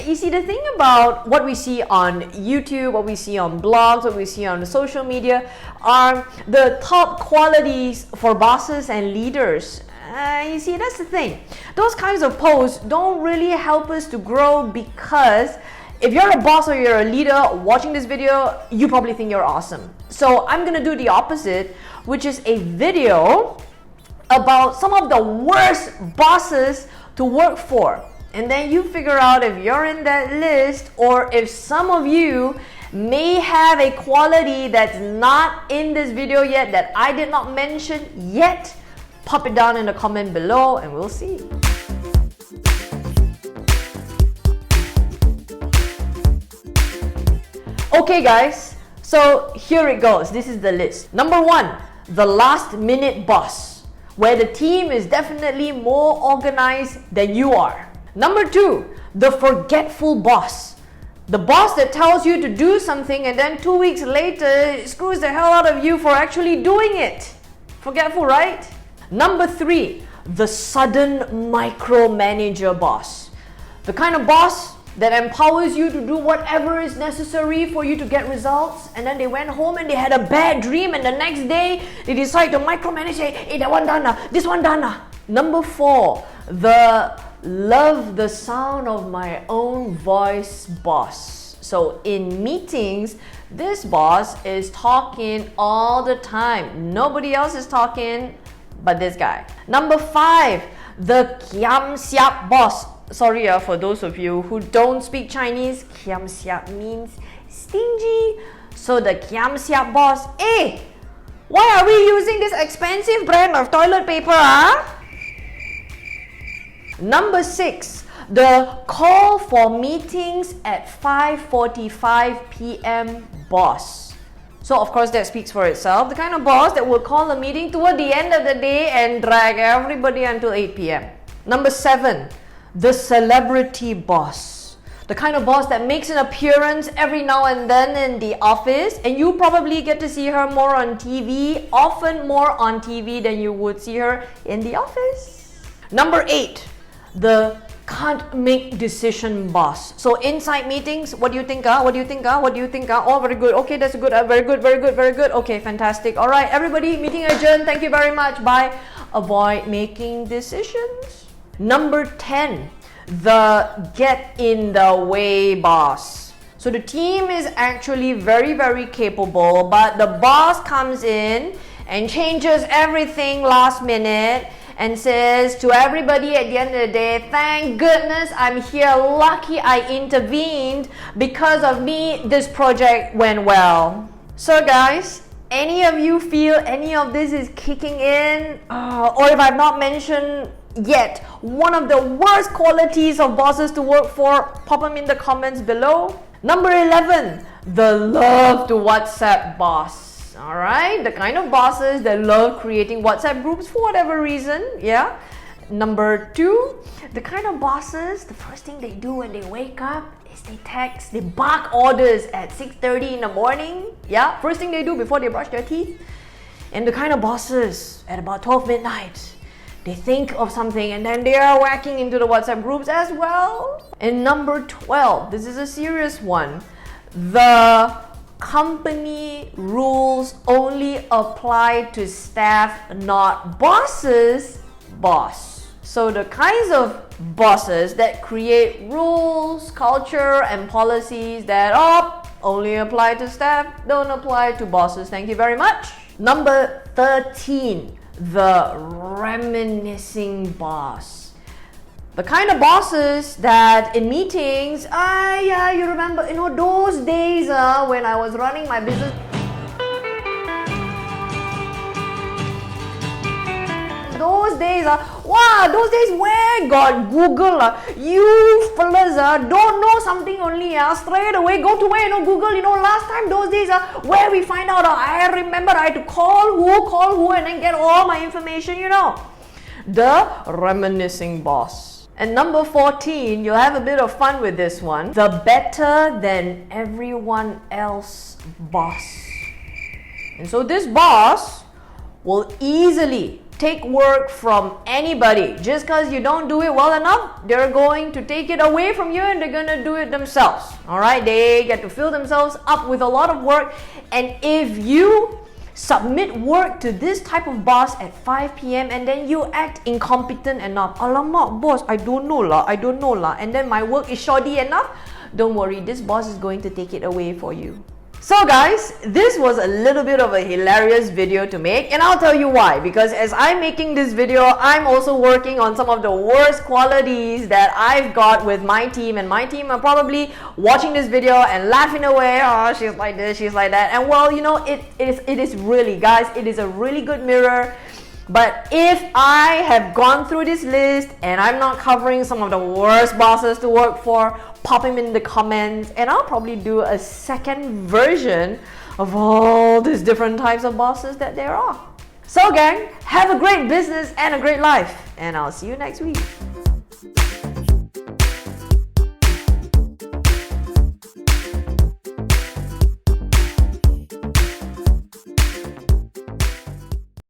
You see, the thing about what we see on YouTube, what we see on blogs, what we see on social media are the top qualities for bosses and leaders. You see, that's the thing. Those kinds of posts don't really help us to grow, because if you're a boss or you're a leader watching this video, you probably think you're awesome. So I'm gonna do the opposite, which is a video about some of the worst bosses to work for. And then you figure out if you're in that list, or if some of you may have a quality that's not in this video yet, that I did not mention yet. Pop it down in the comment below and we'll see. Okay guys, so here it goes. This is the list. Number 1, the last minute boss, where the team is definitely more organized than you are. Number 2, the forgetful boss. The boss that tells you to do something and then 2 weeks later screws the hell out of you for actually doing it. Forgetful, right? Number 3, the sudden micromanager boss. The kind of boss that empowers you to do whatever is necessary for you to get results, and then they went home and they had a bad dream, and the next day they decide to micromanage. Hey, that one done, this one done. Number 4, the love the sound of my own voice boss. So in meetings, this boss is talking all the time. Nobody else is talking but this guy. Number 5, the kiam siap boss. Sorry for those of you who don't speak Chinese, kiam siap means stingy. So the kiam siap boss, hey, why are we using this expensive brand of toilet paper? Number 6, the call for meetings at 5:45 p.m. boss. So of course that speaks for itself. The kind of boss that will call a meeting toward the end of the day and drag everybody until 8 p.m. Number 7, the celebrity boss. The kind of boss that makes an appearance every now and then in the office, and you probably get to see her more on TV, often more on TV than you would see her in the office. Number 8, the can't make decision boss. So inside meetings, what do you think? What do you think? What do you think? Oh, very good. Okay, that's good. Very good. Very good. Very good. Okay, fantastic. All right, everybody, meeting adjourned. Thank you very much. Bye. Avoid making decisions. Number 10, the get in the way boss. So the team is actually very, very capable, but the boss comes in and changes everything last minute and says to everybody at the end of the day, thank goodness I'm here, lucky I intervened, because of me this project went well. So guys, any of you feel any of this is kicking in, or if I've not mentioned yet one of the worst qualities of bosses to work for, pop them in the comments below. Number 11, the love to WhatsApp boss. Alright, the kind of bosses that love creating WhatsApp groups for whatever reason, yeah. Number 2, the kind of bosses, the first thing they do when they wake up is they text, they bark orders at 6:30 in the morning, yeah. First thing they do before they brush their teeth. And the kind of bosses at about 12 midnight, they think of something and then they are whacking into the WhatsApp groups as well. And number 12, this is a serious one, the company rules only apply to staff, not bosses, boss. So the kinds of bosses that create rules, culture and policies that only apply to staff, don't apply to bosses. Thank you very much. Number 13, the reminiscing boss. The kind of bosses that in meetings, yeah, you remember, those days when I was running my business. Those days, wow, those days where got Google, you fellas don't know something only, straight away go to where, Google, last time, those days, where we find out, I remember I had to call who, and then get all my information, The reminiscing boss. And number 14, you'll have a bit of fun with this one. The better than everyone else boss. And so this boss will easily take work from anybody. Just because you don't do it well enough, they're going to take it away from you and they're gonna do it themselves. Alright, they get to fill themselves up with a lot of work, and if you submit work to this type of boss at 5 p.m. and then you act incompetent enough, alamak boss, I don't know lah, and then my work is shoddy enough, don't worry, this boss is going to take it away for you. So guys, this was a little bit of a hilarious video to make, and I'll tell you why. Because as I'm making this video, I'm also working on some of the worst qualities that I've got with my team, and my team are probably watching this video and laughing away. Oh, she's like this, she's like that. And well, you know, it is really, guys, it is a really good mirror. But if I have gone through this list and I'm not covering some of the worst bosses to work for, pop them in the comments and I'll probably do a second version of all these different types of bosses that there are. So gang, have a great business and a great life, and I'll see you next week.